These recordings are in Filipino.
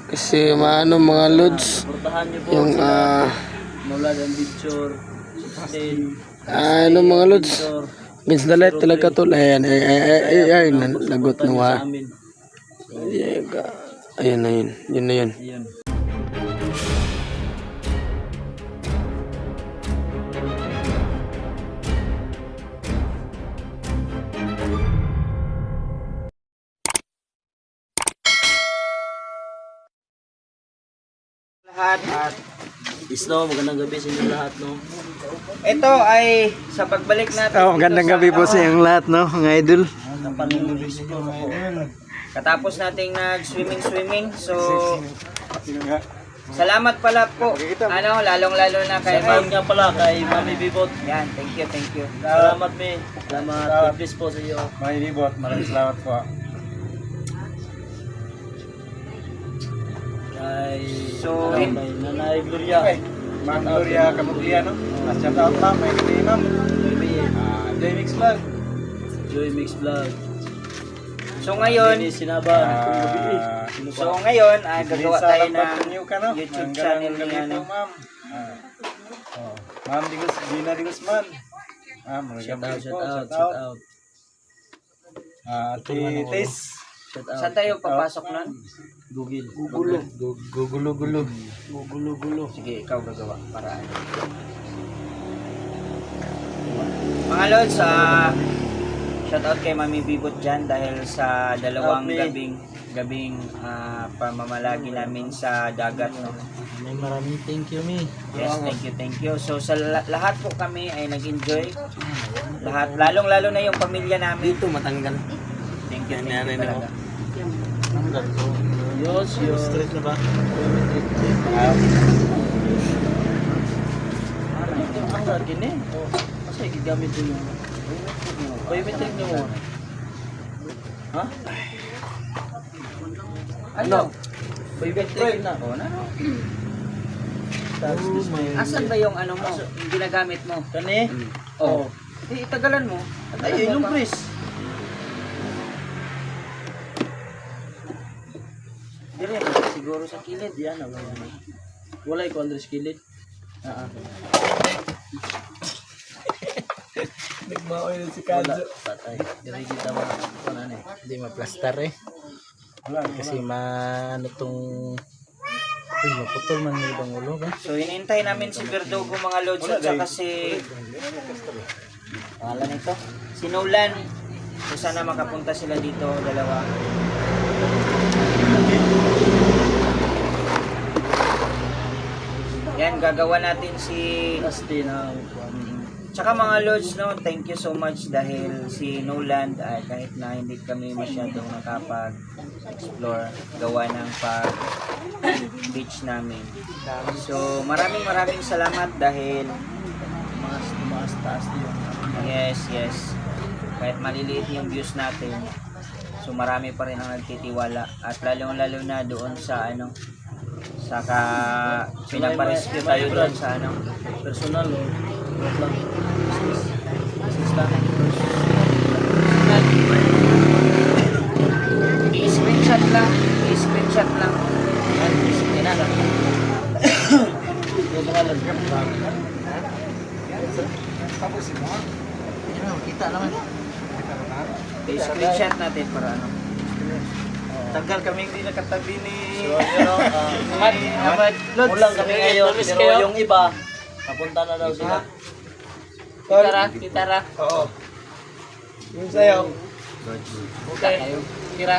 Kasi maano mga lods, Portahan niyo po yung mula ng picture, 16, ano mga lods, means dalat talaga to, ayan, ay, lagot na wa. Ayun na yun, yun na yun. Ayun. Lahat at Isno, magandang gabi sa inyo lahat, no? ito ay sa pagbalik natin. Magandang gabi po sa inyong lahat, no, mga idol. Katapos nating nag-swimming. So salamat pala po. Lalong-lalo na kay Salamat nga pala kay Mami Bibot. Yan, thank you. Salamat, me. Salamat. Please po sa iyo. Mami Bibot, maraming salamat po. Kay So, kay Nanay Gloria. Okay, Ma'am Gloria Camugliano. Shout out ma'am, may kami ma'am. J-Mix Vlog. Joy Mix Vlog. So ngayon, Sinaban. gagawa tayo ng YouTube YouTube channel ni ano. Ma'am. Ma'am Gina de Guzman. Shout out. Ate Tes. Shout out. Saan tayo papasok nun? Google. Gugulo. Sige, ikaw gagawa para ano. Mga lods, shout out kay Mami Bibot dyan dahil sa dalawang gabing pamamalagi namin sa dagat, no. Maraming thank you, me. Yes, thank you. So sa lahat po kami ay nag-enjoy. Lahat, lalong-lalo na yung pamilya namin. Dito matanggal. Thank you talaga. Yos. Straight na ba? Ang lagin eh. Kasi gigamit din mo. Biometric niyo mo. Ha? Ano? Biometric na. Oh, ano? Tapos may... Asan ba yung ano mo? Yung ginagamit mo? Kani? Oh. Itagalan mo. Ay, yun yung Chris. Dire, siguro sa kilid. Yan, wala ko Andres kilid. Nagmaoy si Wala. Patay. Dire kita ba? Paano eh? Hindi maplastar eh. Kasi ano tong... Uy, maputol man yung ibang ulo ba? So, hinihintay namin si Verdugo mga lods at saka si... Pangalan nito? Si Nolan. So, sana makapunta sila dito, dalawa. Yan, gagawa natin si... Asti na. Tsaka mga lods, no, thank you so much dahil si Nolan, kahit na hindi kami masyadong nakapag-explore, gawa ng pag-beach namin. So, maraming salamat dahil Mas taas yun. yes. Kahit maliliit yung views natin, so marami pa rin ang nagtitiwala at lalong-lalo na doon sa ano, saka pinaparescue tayo doon sa ano, Personal o work lang. Business lang. i-screenshot lang. Yan na lang. Yung pangalan. Kita naman. I-screenshot natin para ano. Tagal kami hindi nakatabi ni So, Ahmad Lods. Kulang kami ngayon. Promise Pero kayo? yung iba, napunta na daw sila. Kitara. Oo. Yung sayo. Okay. Kira.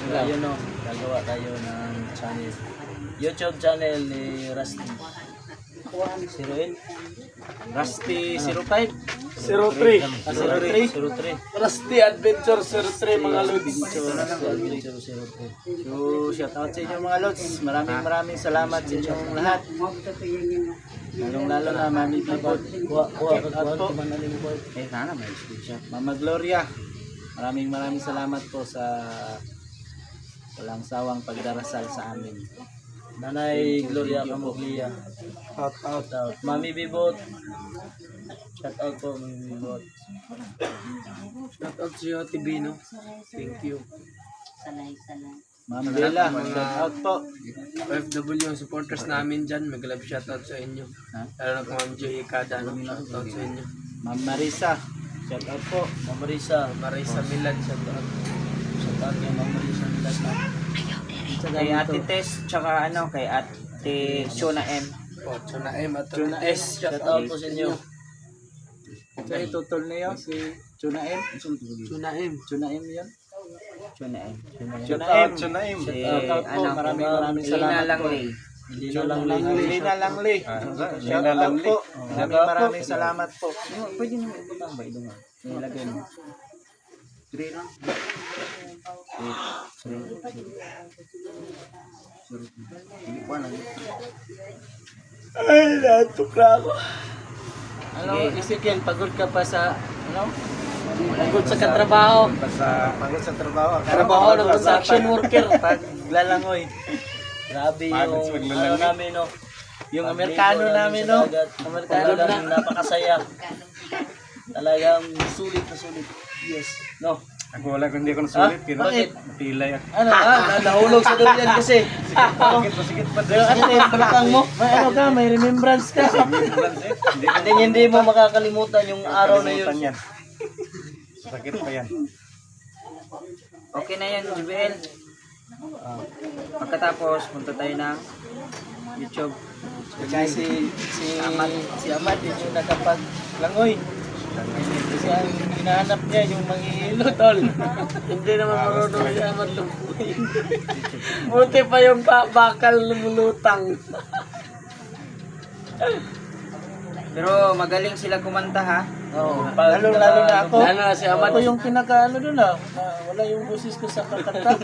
Ayun no, gagawa tayo ng channel. YouTube channel ni Rusty. 08? Rusty 05. 03. 03. Rusty Adventure 03 mga lods. So, shout out sa inyo mga lods. Maraming salamat sa inyong lahat. Lalong-lalo na Mami Bibot. Sana may screenshot. Mama Gloria. Maraming salamat po sa walang sawang pagdarasal sa amin. Nanay Gloria Camuglia. Out. Mami Bibot. Shout out po Mami Bibot. Shout out sa iyo, Ate Bino. Thank you. Ma'am Bella, shout out po. OFW yung supporters namin dyan, mag-love shoutout sa inyo. Lalo na kung Ma'am Joy Ikada, shoutout sa inyo. Ma'am Marisa, shout out po. Ma'am Marisa, Marisa Milad, shoutout. shout out kay Ma'am Marisa Milas na. Kay Ate Tess, tsaka ano, kay Ate Chona M. O, Chona M at Chuna Chona M, S, shout out po sa inyo. So, itutol niyo si Chuna M. Chona M. Chuna M yan. Chona M. Chuna M. Chunaim. Si, Shout out po, maraming Lina salamat po. Langley. Lina Langley. Lina Langley. Shout out po. Maraming salamat po. Pwede naman ibutang ba ito nga? Nilagay mo. 3 lang. Hindi ko alam. Ay, natuk na ako. Ano, Ezekiel, pagod ka pa sa, ano? Pagod sa katrabaho. Pagod sa trabaho. Trabaho ng construction worker. Paglalangoy. Grabe Pagod sa yung, paglalangoy. ano namin, no? Yung Amerikano namin, no? Amerikano na. Napakasaya. Talagang sulit na sulit. Yes. No? Ako wala kundi ako nasulit. Bakit? Pilay ako. Ano, nahulog sa durian kasi. Masigit pa Pero ano yung balakang mo? May ano ka, may remembrance ka. Hindi mo makakalimutan yung araw na yun. Yan. Sakit pa yan. Okay na yan, JBL. Pagkatapos, punta tayo ng YouTube. Kasi si Amad yun yung nakapaglangoy. Kasi ang hinahanap niya yung manghihilo, tol. Hindi naman marunong si Amad lumoy. Buti pa yung bakal lumulutang. Pero magaling sila kumanta ha. Oh, lalo na ako. Lalo na si Amad. Ako yung pinaka-ano doon na wala yung boses ko sa kakanta.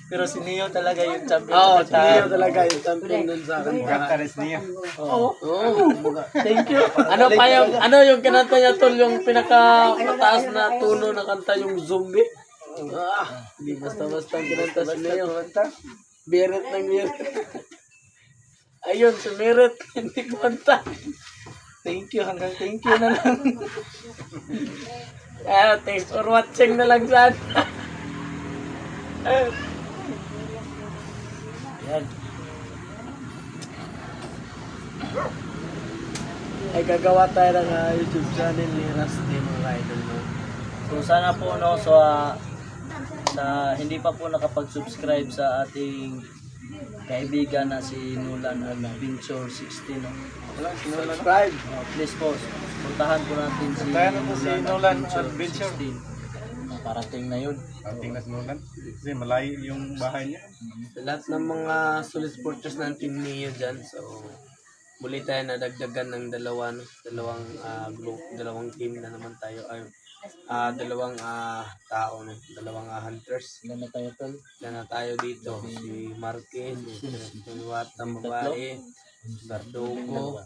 Pero si Neo talaga yung champion. Oo, si Neo talaga yung champion dun sa akin. Kares niya. Oo. Thank you. Ano yung kinanta niya, tol, yung pinaka mataas na tono na kanta, yung zombie. Hindi basta-basta ang kinanta si Neo. Birit ng birit. Ayun, si Merit, hindi kumanta. Thank you, hanggang thank you na lang. Thanks for watching na lang sana. Yan. Ay gagawa tayo ng YouTube channel ni Rusty, mga idol mo. So sana po no, so sa hindi pa po nakapag-subscribe sa ating kaibigan na si Nolan Adventure 16, no. Subscribe. Please po, puntahan po natin si Nolan Adventure 16. Parating na yun. Ating na sinulan. Kasi malayo yung bahay niya. Sa lahat ng mga solid supporters ng Team Neo dyan, so muli tayo nadagdagan ng dalawang group, dalawang team na naman tayo, dalawang tao, no? Dalawang hunters. Ilan na tayo, tol? Yan na tayo dito, si Marquez, si Watang babae, si Sardogo,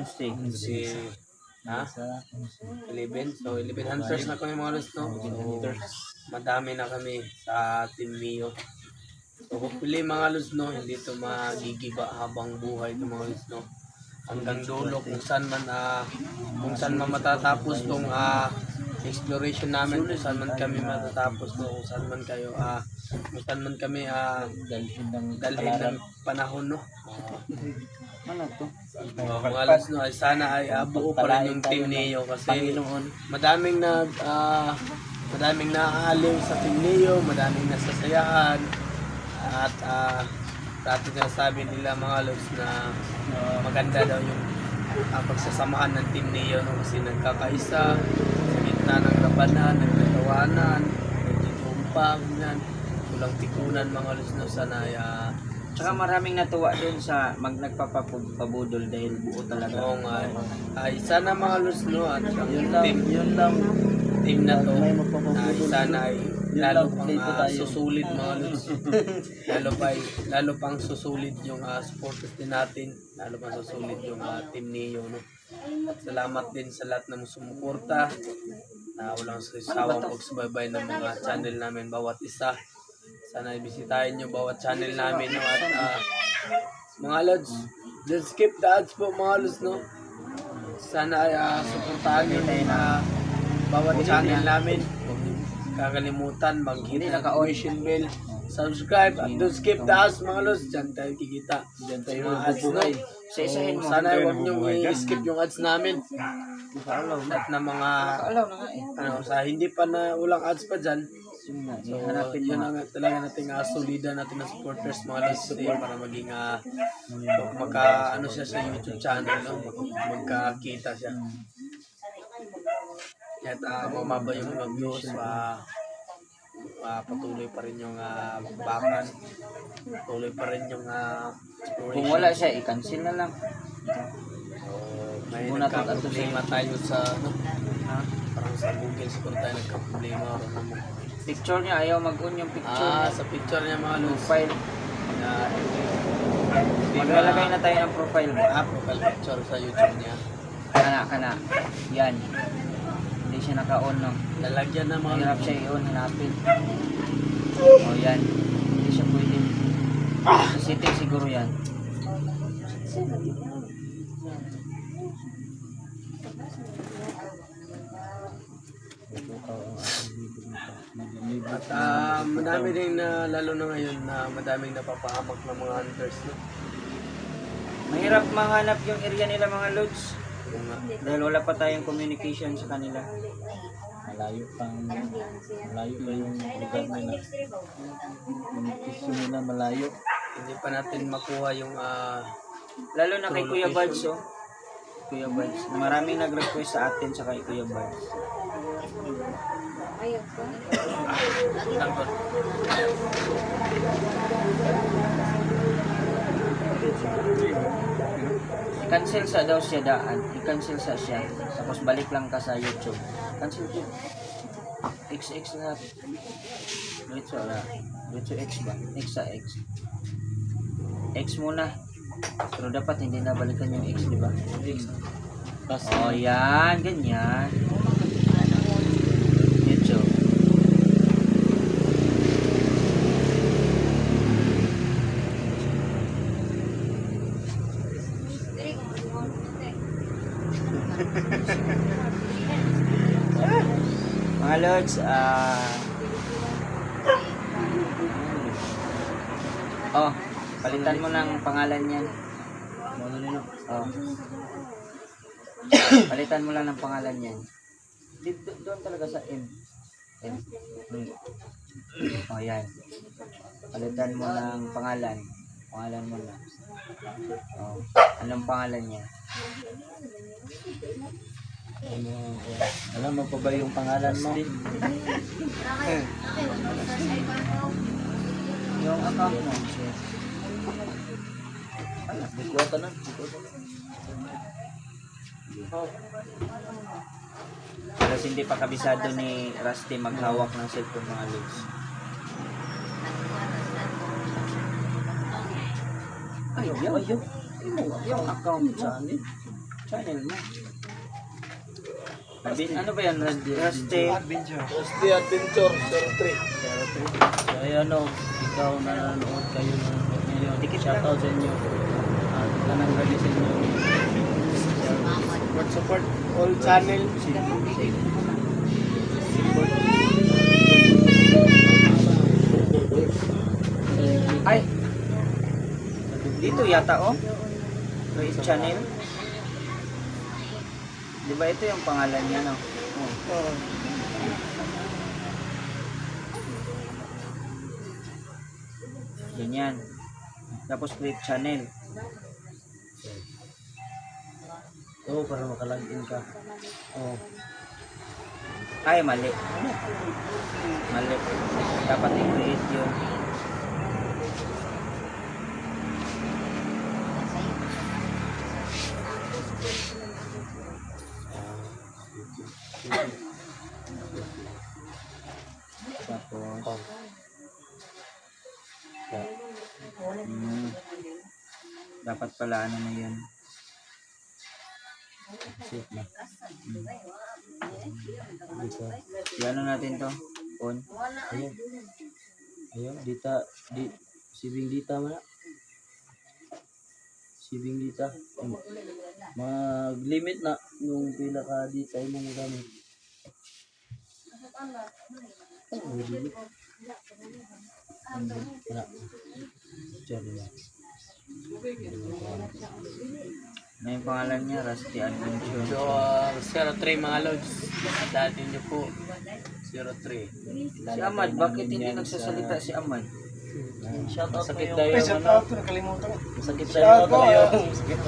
si 11. So 11 hunters na kami mga lods, no? So madami na kami sa Team Neo. So hopefully mga lods, no, hindi to magigiba habang buhay to mga lods, no. Hanggang dulo kung saan man matatapos tong exploration namin, kung saan man kami matatapos, no, kung saan man kayo kung saan man kami dalhin ng panahon, no. Ano to? Mga lods, no, ay sana ay buo pa rin yung Team Neo kasi madaming naaaliw sa Team Neo, madaming nasasayahan at dati na sabi nila mga lods na maganda daw yung pagsasamahan ng Team Neo, no, kasi nagkakaisa sa gitna ng labanan, nagtatawanan, nagtitumpang, walang tikunan mga lods, no. Sana ay Tsaka maraming natuwa dun sa nagpapabudol dahil buo talaga. oo nga, ay sana mga lods, no, at ang Yun lang. team na to May magpapabudol. sana ay Yun lalo lang, pang update po tayo. susulit mga lods. lalo pang susulit yung supporters din natin, lalo pang susulit yung Team Neo, no. At salamat din sa lahat ng sumuporta na walang sawang pagsubaybay ng mga channel namin bawat isa. Sana ibisitahin nyo bawat channel namin, no, at mga lods, just skip the ads po mga lods, no. Sana ay suportahan nyo na bawat channel namin. kakalimutan mag-hit Hindi ng naka-on. notification bell, subscribe, at don't skip the ads mga lods. Diyan tayo kikita. Diyan tayo Mga ads no. mabubuhay. Isa-isahin mo. Sana huwag niyong i-skip yung ads namin. Nakaalaw na. At na mga Nakaalaw na nga eh. sa hindi pa na ulang ads pa dyan. Yun nga, So, hanapin mo yun nga. ang talaga nating solida natin na supporters mga lods para maging ano siya sa YouTube channel no, magkakita siya. At mababa yung mga views, patuloy pa rin yung bakan, patuloy pa rin yung Kung wala siya, i-cancel na lang. So, may Muna to, nagka-problema tayo sa parang sa Google siguro tayo nagka-problema or ano mo. Picture niya, ayaw mag-on yung picture niya. Sa picture niya mga lods. Profile. Maglalagay na tayo ng profile mo. Profile picture sa YouTube niya. Kana. Yan. Hindi siya naka-on, no? Lalagyan ng mga Hirap siya i-on, hanapin. O, yan. Hindi siya pwede. Sa setting siguro yan. at madami din na lalo na ngayon na madaming napapahamak ng mga hunters no. Mahirap mahanap yung area nila, mga lods. Yung, Dahil wala pa tayong communication sa kanila. Malayo pa yung lugar nila. Yung piso nila malayo. hindi pa natin makuha yung Lalo na kay Kuya Buds, oh. Kuya Buds. Maraming nag-request sa atin sa kay Kuya Buds. tangkot. I-cancel sa daw siya daan. I-cancel sa siya. Tapos balik lang ka sa YouTube. Cancel yun. XX na. Dito na. Dito X ba? X sa X. X muna. Pero dapat hindi na balikan yung X, di ba? Kasi Oh, yan. Ganyan. YouTube. Mga lods, palitan mo ng pangalan niyan. Oh. Palitan mo lang ng pangalan niyan. Doon talaga sa M. M. Oh, yan. Palitan mo ng pangalan. Pangalan mo na. Oh. Anong pangalan niya? alam mo pa ba yung pangalan mo? Yung account mo. Bikwata na. Pero hindi pa kabisado ni Rusty maghawak ng cellphone, mga lods. Ay, yung account channel mo. Ano ba yan, Rusty? Rusty Adventure 03. So ayan o, ikaw na nanonood kayo ng ngayon. Shoutout sa inyo. At kanang ready sa inyo. Support all channel. Ay! Dito yata, oh. Race channel. Di ba ito yung pangalan niya, no? Oh. Ganyan. Tapos create channel. Oo, para makalagin ka. Oh. Ay, mali. Mali. Dapat i-create yun. Tapos, dapat pala ano na yun. Safe na. Dito. Ano natin to? On. Ayun. Ayun, sibing dita man. Sibing dita. Mag-limit na nung pila ka dita imong gamit. Wala. Diyan na. Na yung pangalan niya, Rusty Adventure. So, 03 mga lods. Dati niyo po. 03. Si Ahmad, bakit hindi nagsasalita si Ahmad? Shoutout Masakit mo daw yung... yung Shout ano. out to, nakalimutan ko. Masakit Shout sa'yo out ko, yung...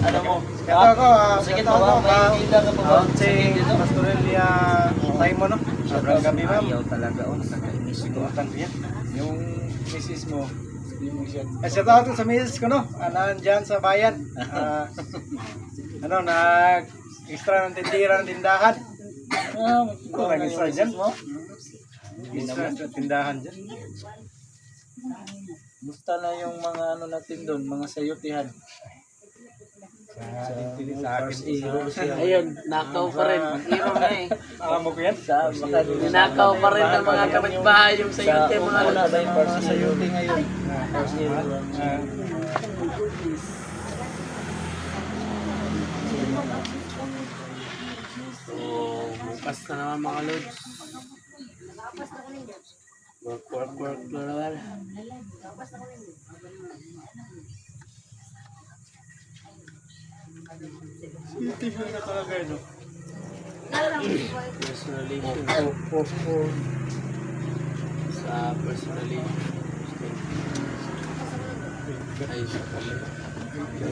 Ano mo? Shout out ko, Masakit shout mo out ba? ko, May hindi ka pa ba? si Pastorelia Taimo, no? Sobrang gabi, ma'am. Ayaw talaga, nakakainis ko. Sinutan ko yan. Yung misis mo. Shout out ko sa misis ko, no? Nandyan sa bayan. Extra ng tindira ng tindahan. Kung nag-extra dyan. Extra ng tindahan dyan. Gusto na yung mga ano natin doon, mga sayutihan. Sa akin. Ayun, nakaw pa rin. Hero na eh. Alam mo ko yan? Ninakaw pa rin ng mga kapitbahay yung sayote mga Wala lods. ba yung mga sayuti ngayon? So, bukas na naman mga lods. Work na naman. Tingnan na talaga yun, no? Personal relation. Sa personal relation. Ay, sa pala.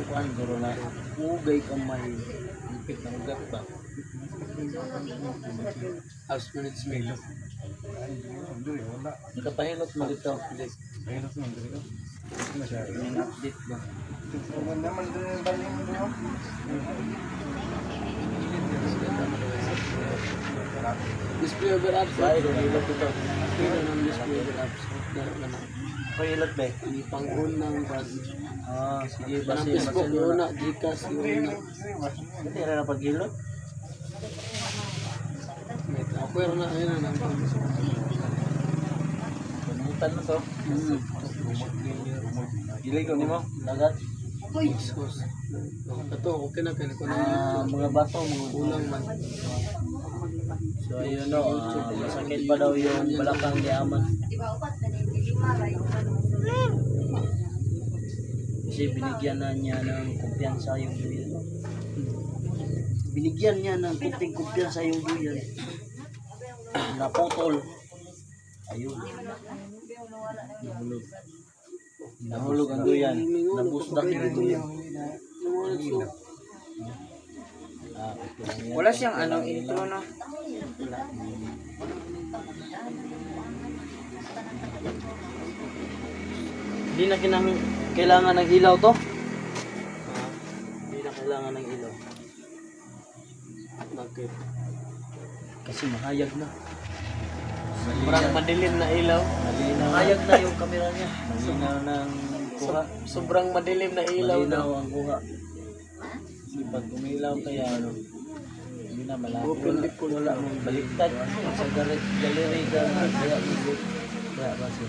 Kuan guro na. Ugay kamay. Ipit na ugat ba? House management. Nakapahilot mo dito. Yung update ba? Naman din yung baling mo doon. Display over apps. Ay, hilot ito. Pino ng display over apps. Pahilot ba? Hindi pang-on ng pag... Sige, Ng Facebook, yun na. Gcash, yun na. Hindi na napaghilot. Akwero na, ayun na. Panutan na to. Gilig ko nimo. Dagat. Sus. Ito, okay na. Kaya ko na Mga bato, mga kulang man. So ayun no, masakit pa daw yung balakang ni Aman. Kasi binigyan na niya ng kumpiyansa yung buyan. Binigyan niya ng kunting kumpiyansa yung buyan. Naputol. Ayun. Nahulog. Nahulog ang duyan. Nabusdak yung duyan. Wala siyang ano, intro no? Hindi na kailangan ng ilaw to. Hindi na kailangan ng ilaw. Bakit? Kasi mahayag na. Sobrang madilim na ilaw. Mahayag na yung kamera niya. Malinaw ng kuha. Sobrang madilim na ilaw na. Malinaw ang kuha. Kasi pag umilaw kaya ano, hindi na malaki. Open lip po. Wala mong baliktad. Sa gallery ka na kaya ibig. Kaya ba siya?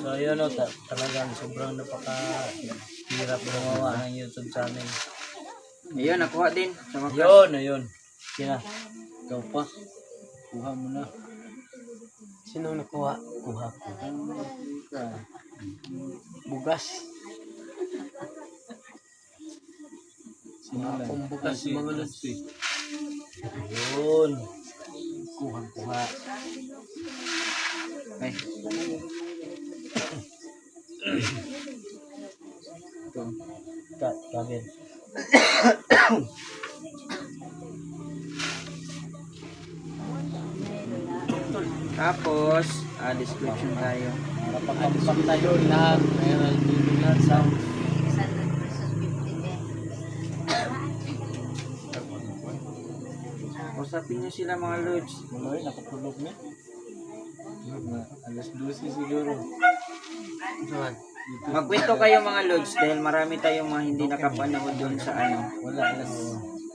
So yun o, talagang sobrang napaka-hirap gumawa ng YouTube channel. Ayun, nakuha din. Sa wakas. Yun, ayun. Kina, ikaw pa. Kuha mo na. Sino nakuha? Kuha ko. Bugas. Sino lang? Kung bugas mga lods. Yun. Kuha. Ay, Kagin. tapos, description tayo. Napapampak tayo. Lahat. Meron dito lahat. Sound. Usapin niyo sila mga lods. Muloy, nakatulog na. Alas 12 siguro. Saan? Magkwento kayo mga lods dahil marami tayong mga hindi nakapanood doon sa ano. Wala, alas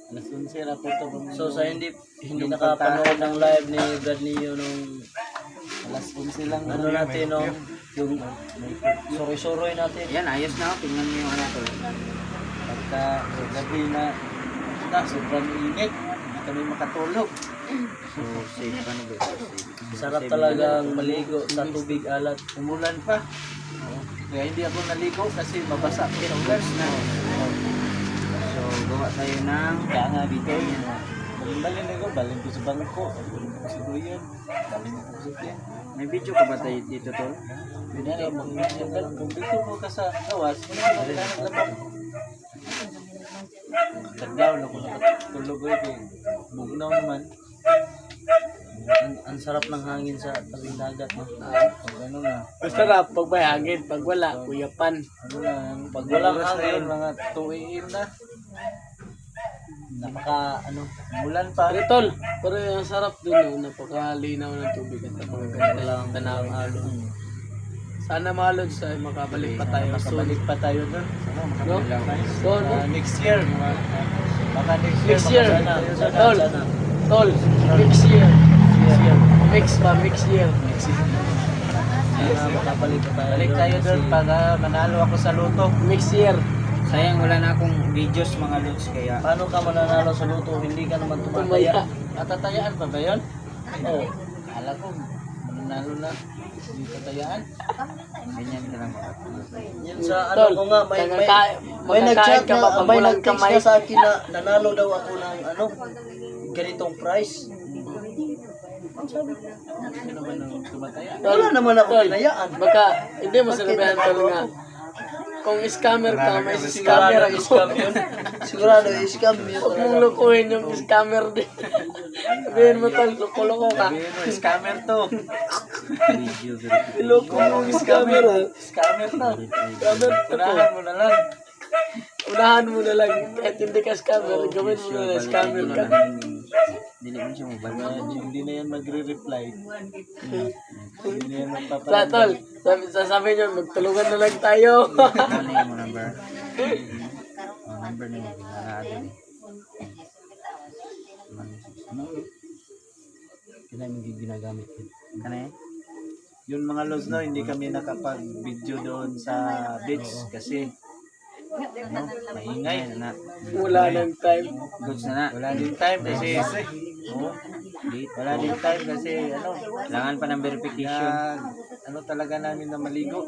11 raporto. So sa hindi nakapanood ng live ni Brad Neo nung alas 11 lang ano natin no, yung soroy-soroy natin. Yan, ayos na. Tingnan niyo yung ano to. Pagka gabi na sobrang init. kami makatulog. So, safe pa na ba? Sarap talagang maligo sa tubig alat. Umulan pa. Kaya hindi ako naligo kasi mabasa ako sa ulan. So, gawa tayo ng Kaya dito yun. Balin ako, balin ko sa bangko. Balin ko sa duyan. Balin ko sa tiyan. may video ka ba tayo dito, Tol? Hindi na, kung dito mo ka sa gawas, wala na labang. Taglaw na kung nakatulog ko. Bugnaw naman. Ang sarap ng hangin sa tabing dagat, no? Pag ano na, Masarap pag may hangin, pag wala, kuyapan. ano lang, Pag walang oras na yun, hangin. mga 2 AM na. Napaka, ano, Mulan pa. Pero tol, pero ang sarap dun, no? Napakalinaw ng tubig at napakaganda yung tanawang halo. Sana mga lods ay makabalik pa tayo soon. Makabalik pa tayo doon. No? So, no? Next year. Baka next year. Next year. Sana. Tol, tol, next year. Next year. sana makabalik pa tayo. Balik tayo doon pag manalo ako sa loto. Next year. Sayang wala na akong videos mga lods kaya Paano ka mananalo sa luto? Hindi ka naman Tumaya. tumataya. Matatayaan pa ba yun? Oo. Kala ko, manalo na. Hindi tatayaan. ganyan ka lang. Yun sa ano Tol, ko nga, may magkakain nag-chat ka pa na, pag may walang nag-text kamay. na sa akin na nanalo daw ako ng ano, ganitong price. Hindi naman ang tumataya. Wala naman ako Tol, pinayaan. baka, hindi mo sinabihan tol nga. Kung scammer ka, may Sigurado scammer ako. scam yun. Sigurado scam yun. Huwag mong lukuhin yung scammer din. Sabihin mo tol, loko-loko ka. Sabihin mo, scammer to. Video verification. Loko mo yung scammer ha. Scammer to. Scammer to. Unahan mo na lang. Unahan mo na lang. Kahit hindi ka scammer, gawin mo na lang scammer ka. Dili mo siya mobile. Hindi na yan magre-reply. Hindi na yan Sa magpaparamdam. tol, sasabihin nyo, magtulungan na lang tayo. Ano yung number? Number na yun. Nakaado eh. Kailan yung ginagamit yun? Ano eh? Yung mga lods no, hindi kami nakapag-video doon sa beach kasi ano, maingay. Na. Wala nang time. Goods na na. Wala din time kasi oh, wala din time kasi ano, Kailangan pa ng verification. ano talaga namin na maligo.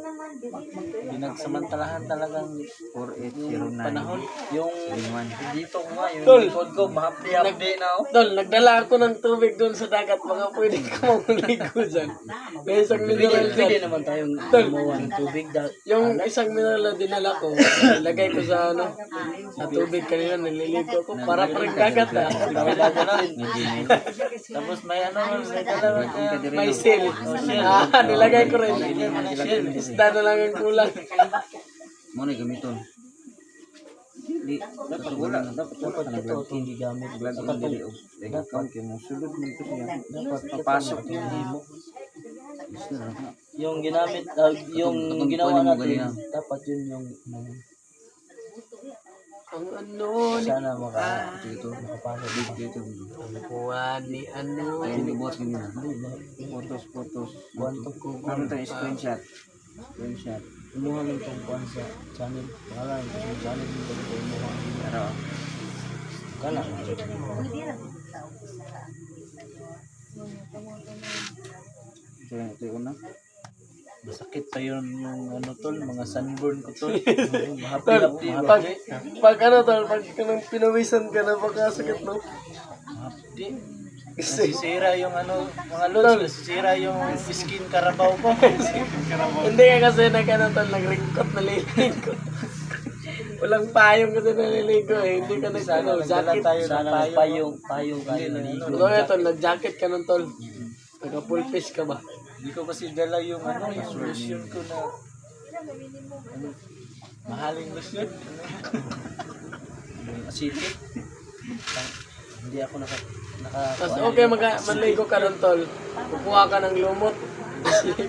Pinagsamantalahan talagang 4809. panahon. Yung 31. dito ko nga, yung Tol. likod ko, mahapdi-hapdi na ako. Tol, nagdala ako ng tubig doon sa dagat. Baka pwede ka mamuligo dyan. May isang mineral Pwede dyan. naman tayong Tol. gumawa ng tubig. Yung isang mineral na dinala ko, ilagay ko sa ano, sa tubig kanina, nililigo ko. Para pa rin dagat ah. Tapos may ano, may dalawa ka. May seal. Ah, nilagay ko rin. Isda na lang ang kulang. Muna gamiton. Di dapat wala dapat Ito, hindi gamit. Sa katong dapat kay mo sulod mo ito siya. Dapat papasok yung himo. Yung ginamit, yung Kung ginawa kunin mo natin, ganyan. dapat yun yung Ang ano ni sana Dito. makapasok. Dito. Buwan ni ano. Ay ni bot niya. Photos. Buwanto ko. Ano to screenshot? Screenshot. Inuha ng tungkuan sa channel. Pangalan, yung channel yung ganito inuha. Pero Kala. ito yung una. Masakit pa yun yung ano tol, mga sunburn ko tol. Tol, Mahapdi-hapdi. pag ano tol, pag kanang pinawisan ka na, baka sakit no? Mahapdi. Nasisira yung ano, mga lods, nasisira yung skin karabaw ko. Hindi ka kasi nag-ano tol, nag-ringkot, nalilingkot. Walang payong kasi naliligo eh. Hindi ka Sana nag-ano, nagdala jacket. tayo ng Sana payong. payong kayo naligo. So yun tol, nag-jacket ka nun tol. Naka-full face ka ba? Hindi ko kasi dala yung ano, yung lotion ko na ano, mahaling lotion. Asipit. Hindi ako naka Tapos okay, maligo ka nun tol. Kukuha ka ng lumot.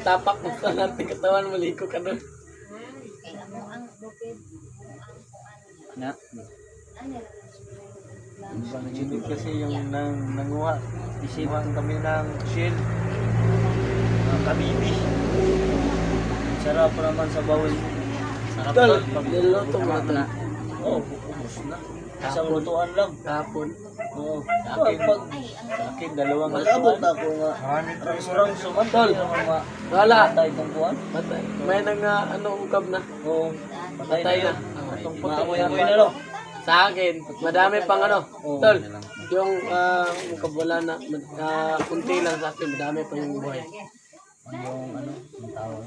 Tapak mo sa natin katawan, maligo ka nun. Na. Hindi kasi yung nanguha. Isipan kami ng shell. kabibi. Sarap naman sa bawin. Sarap Tol, tol. niluto mo na tol. Oo, ubos na. Isang lutuan lang. Kahapon. Oo. Sa akin, dalawang mag-abot na ako nga. Restaurant suman. Tol. Mga Wala. patay kong kuhan. May nang ungkab na. Oo. Patay na. Itong maamoy-amoy na lang. Sa akin, madami pang Oo. Tol, yung ungkab wala na. Kunti lang sa akin, madami pa yung buhay. Yung ano, ang tawag.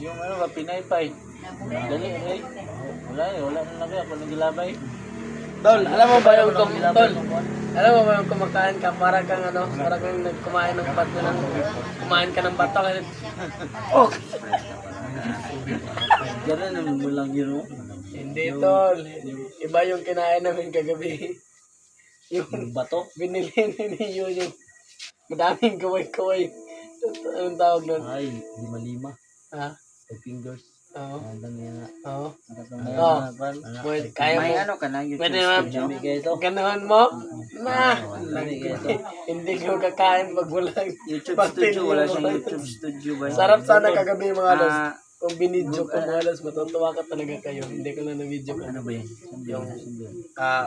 Yung pinaypay. Dali, eh. Wala na lang ako nagilabay. Tol, alam mo ba yung Walang gilabay Tol? ng kuhan. Alam mo ba yung kumakain ka, para kang kumain ng bato ng, kumain ka ng bato kasi, Ganun naman mo lang yun, oh. hindi Tol, iba yung kinain namin kagabi. Yung Yung bato. binili ni yung madaming kaway-kaway. Anong tawag nun? Ay, lima-lima. Ha? 5 fingers. Oo. Ang dami na. Oo. Oo. Pwede, kaya May mo. ano ka na, YouTube Pwede naman. studio. Dami kayo ito. Ganahan mo? Na! Dami kayo ito. Hindi ko kakain pag walang YouTube pastil studio, wala yung siyang mga- YouTube studio ba? Sarap sana kagabi mga alas. Ah, Kung binidyo ko mga alas, matutuwa ka talaga kayo. Hindi ko na na-video ko. ano ba yun? Yung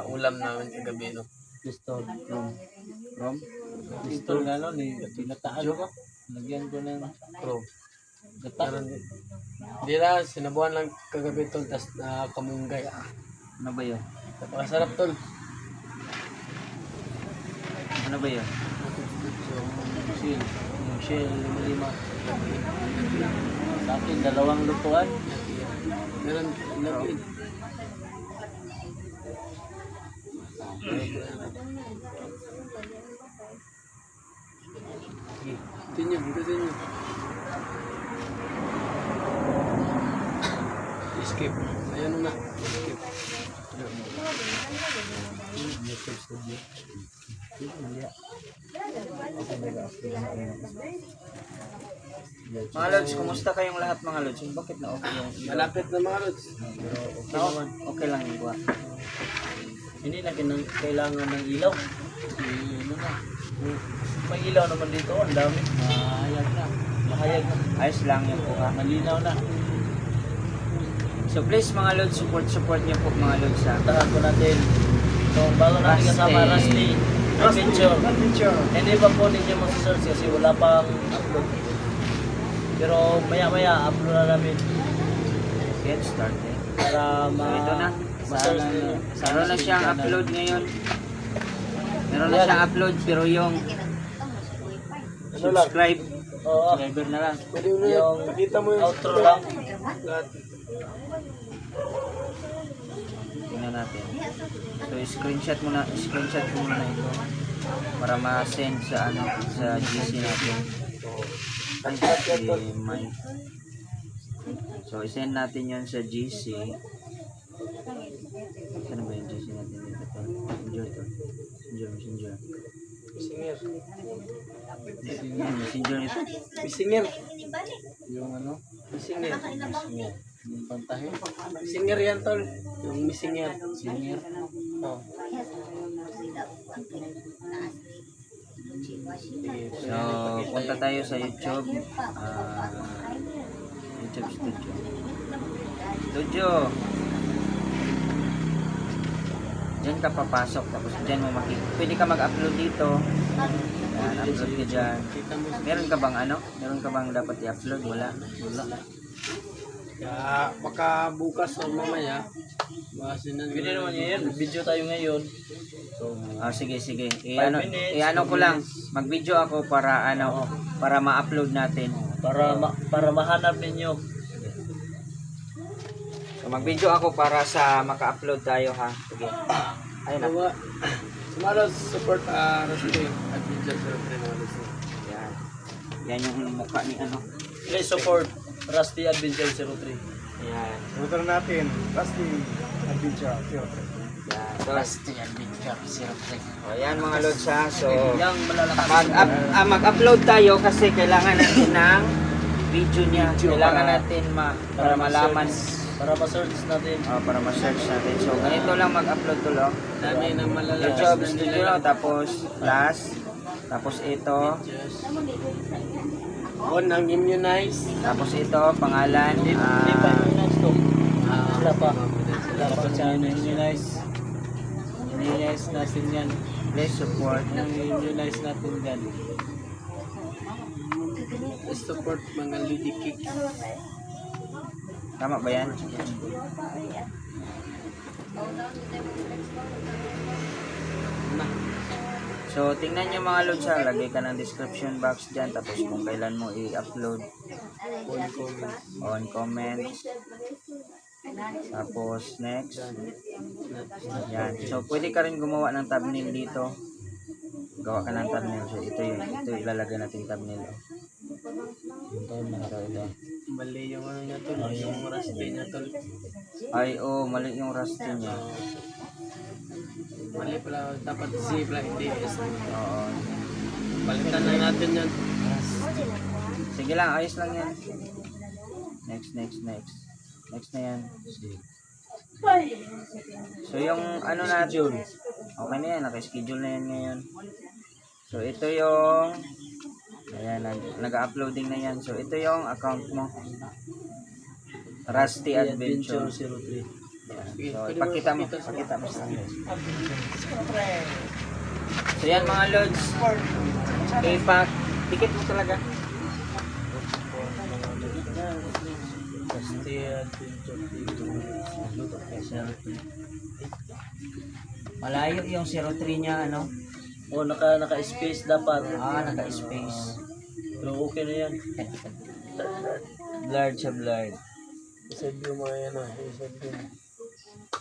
ulam namin kagabi, no? Pistol. Rom? Pistol nga nun, eh. Pinataan ko. Lagyan ko ng Bro. gata. Hindi na, sinabuhan lang kagabi tol, tas na kamunggay. Ano ba yun? Napakasarap tol. Ano ba yun? Yung shell, lima-lima. Sa akin, dalawang lutuan. Meron, lagi. Continue, continue. Skip. Ayan na. Skip. Mga Lods, kumusta kayong lahat mga Lods? Bakit na okay yung Malapit na mga lods. Okay lang yung buwan. Hindi na kailangan ng ilaw. Ano na. May ilaw naman dito, ang dami. Mahayag na. Mahayag na. Ayos lang yung buka. Malinaw na. So please mga Lods, support niyo po mga Lods ha. Tahan ko natin. So, bago natin kasama Rusty Adventure. Hindi pa po ninyo masasearch kasi wala pang upload. Pero maya-maya upload na namin Get started. para So ito na. ma-search ninyo. Meron na siyang upload ngayon. Meron na siyang upload pero yung subscribe. Oo. Subscriber na lang. Pwede mo Yung pakita mo yung outro lang. lahat. Tingnan natin. So screenshot mo na ito para ma-send sa sa GC natin. Ay, may. So i-send natin 'yon sa GC. Saan ba yung GC natin dito? Messenger. Singer. Messenger ito. Singer. Yung ano? Singer. Yung pantahe. Singer yan tol. Yung singer. Singer. Oh. So punta tayo sa YouTube. YouTube Studio. Diyan ka papasok tapos diyan mo pwede ka mag-upload dito. Yan, upload ka dyan. Meron ka bang Meron ka bang dapat i-upload? Wala. Kaya baka bukas o mamaya. Basin na Pwede naman yan. Video tayo ngayon. So, Sige. 5 minutes. I-ano ko lang. Mag-video ako para para ma-upload natin. para mahanap ninyo. So mag-video ako para sa maka-upload tayo ha. Sige. Ayun na. Mga sumalo support Rusty Adventure sa Renalis. Yan. Yan yung mukha ni Please support Rusty Adventure 03. Yan. Motor natin. Rusty Adventure. Yan. So, Adventure 03. ayan mga lods ha. So Yang malalakas. mag-upload tayo kasi kailangan natin ng video niya. Kailangan natin para malaman. Para ma-search natin. Para ma-search natin. So ganito lang mag-upload to lang. Dami ng malalakas. YouTube Studio tapos Flash. Tapos ito. On ang immunize. Tapos ito pangalan. Hindi pa immunize to. Wala pa. Wala pa siya immunize. I-immunize natin yan. Please support. I-immunize natin yan. Support mga Lady Kick. Tama ba yan? So, tingnan nyo mga lods ha. Lagay ka ng description box dyan. Tapos kung kailan mo i-upload. On comment. Tapos, next. Yan. So, pwede ka rin gumawa ng thumbnail dito. Gawa ka ng thumbnail. So, ito ilalagay natin thumbnail. Mali yung ano niya tol, yung rusty niya tol. Ay, mali yung rusty niya. Mali pala, dapat Z pala, hindi S. Oo. Palitan na natin yan. Sige lang, ayos lang yan. Next. Next na yan. So, yung ano natin. Okay na yan, naka-schedule na yan ngayon. So, ito yung ayan, nag-uploading na yan. So, ito yung account mo. Rusty Adventure. 03. So, ipakita mo sa akin. So, yan mga lods. Dikit mo talaga. Rusty Adventure dito. Malayo yung 03 niya, ano? Naka-space dapat. Naka-space. Pero okay na yan. Blurred siya, blurred. Isad yung mga yan ah, isad yung.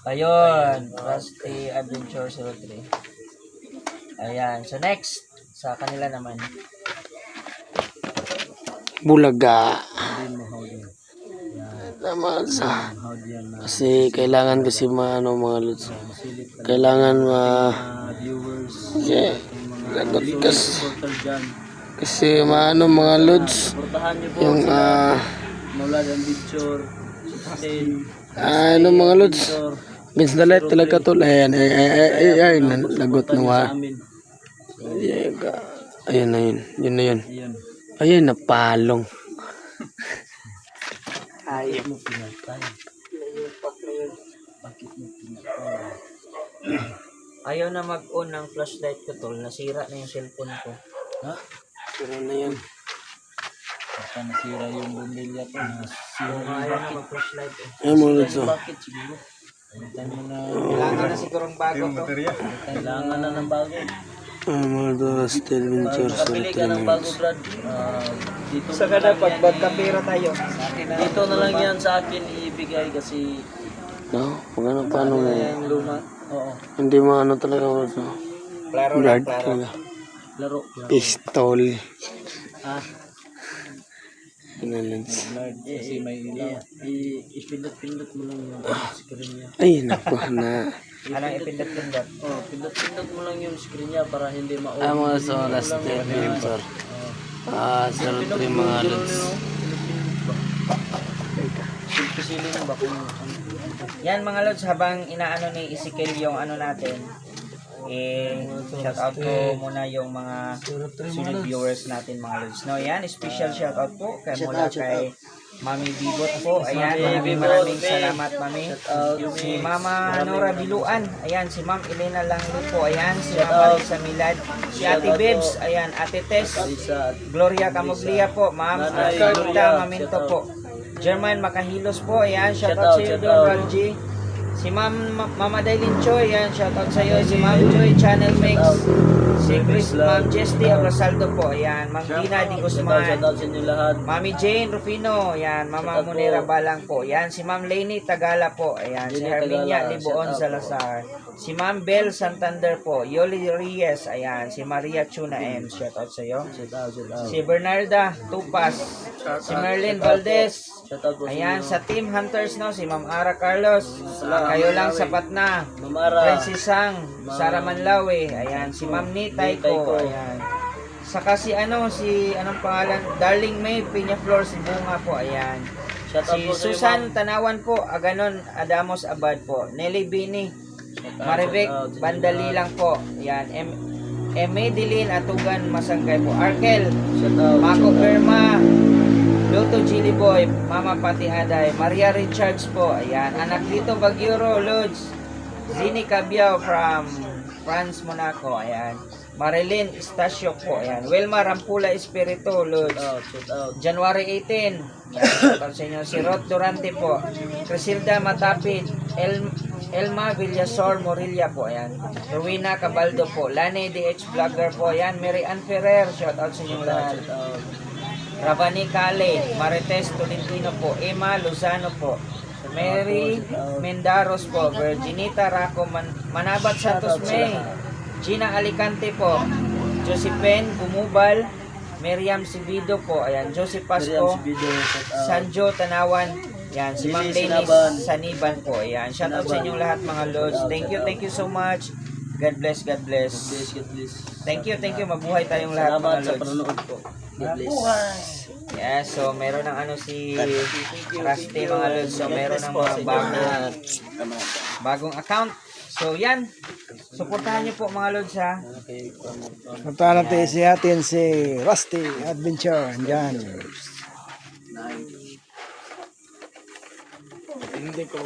Ayun, Rusty Adventure 03. Ayan, so next, sa kanila naman. Bulaga. Hindi mo how din. Naman sa. How din na Kasi kailangan kasi maano mga lods. masilip ka. Kailangan Viewers. yeah, lagot kas. Supporter dyan. Kasi maano mga lods. Supportahan niyo po Yung Maulad ang picture. Sustain. ano mga lods. Picture. Means na light talaga tol. Ayan, ay, lagot na wa. Sa amin. Ayun. Yun na yun. Ayun. Ayun, napalong. Bakit mo pinatay? Bakit mo pinatay? Ayaw na mag-on ng flashlight ko, tol. Nasira na yung cellphone ko. Ha? Pero na yan. Baka nasira yung bumbilya ko. Nasira yung Ayaw na bakit. mag-flashlight eh. Ayun mga lods. Bakit siguro? Palitan mo na. Kailangan na sigurong bago to. Kailangan na ng bago. Mga lods, Rusty Adventure Kapili ka ng bago, Brad. Dito Sa na lang kada pag yan magkapira tayo. Dito na lang yan sa akin ibigay kasi No, magano paano mo. yung luma. Oo. Hindi mo ano talaga mga lods. Klaro Guard lang, klaro. talaga. Laro. Pistol. Ah, Ano lods. Lord. Kasi may ilaw. Ipindot-pindot mo lang yung screen niya. Ay, naku na. Anong ipindot-pindot? Oh, pindot-pindot mo lang yung screen niya para hindi ma-on. Mga so, Rusty Adventure. 03 mga lods. Pisilin ba kung Yan mga lods, habang inaano ni Ezekiel yung ano natin, shout out ko muna yung mga sunod viewers natin mga lods. No, yan, special shout out po kay mula kay Mami Bibot po. Ayan, maraming salamat Mami. Si Mama Nora Biluan. Ayan, si Ma'am Elena Langlo po. Ayan, si Mama Lisa Milad. Si Ate Bebs. Ayan, Ate Tess. Lisa? Gloria Camoglia po. Ma'am Carlita Maminto po. German Makahilos po. Ayan, shout out sa iyo Don Ralji. Si Mama Dailin Choi. Ayan, shout out sa iyo. Si Ma'am Joy Channel Mix. Si Chris, Ma'am Jesty Rosaldo po. Ayan, Ma'am Gina Di Guzman. Shout out sa inyo lahat. Mami Jane Rufino, yan, Mama Munera Balang po. Yan, si Ma'am Lainey Tagala po. Ayan, si Herminia Liboon Salazar. Si Ma'am Bel Santander po. Yoli Reyes, ayan, si Maria Chuna M. Shout out sa iyo. Shout out. Si Bernarda Tupas. Si Merlin Valdez. Shout out po sa Ayan, inyo. sa Team Hunters no, si Ma'am Ara Carlos. Kayo lang sapat na. Mamara. Francis Sang, Sara Manlawe. Ayan, si Ma'am Nitay ko. Ayan. Saka si anong pangalan? Darling May Peñaflor si Bunga po, ayan. Shout out Si po sa iyo, Susan Tanawan po, Aganon Adamos Abad po. Nelly Bini, Maribek Bandalilang po, ayan. Medilin Atugan Masangkay po. Arkel, Shout out. Mako Perma, Luto Chili Boy, Mama Pati Aday, Maria Richards po, ayan. Anak dito Bagyuro, Lods, Zini Cabiao from Franz Monaco, ayan. Marilyn Estacio po, ayan. Wilma Rampula Espiritu, Lods. Shout out. January 18, shoutout sa inyo. Si Rod Durante po. Crisilda Matapid. Elma Villasor Morilla po, ayan. Rowena Cabaldo po. Lani DH Vlogger po, ayan. Mary Ann Ferrer, shoutout sa inyo lahat. Shout out. Ravani Kale, Marites Tolentino po, Emma Lozano po, Mary Mendaros po, Virginita Raco Manabat Santos May, Gina Alicante po, Josephine Gumubal, Miriam Sibido po, ayan, Joseph Miriam Pasco, Sibido, shout out. Sanjo Tanawan, yan, si Ma'am Lily Dennis Sinaban. Saniban po, ayan, shout out sa inyong lahat mga lords, thank you so much, God bless, God bless. God bless. Thank you, mabuhay tayong lahat Salamat mga sa lords. panonood po. God bless. Yeah, so meron ng ano si Rusty mga lods. So meron ng mga bagong account. So yan. Suportahan niyo po mga lods ha. Punta natin si atin si Rusty Adventure. Andyan. Hindi ko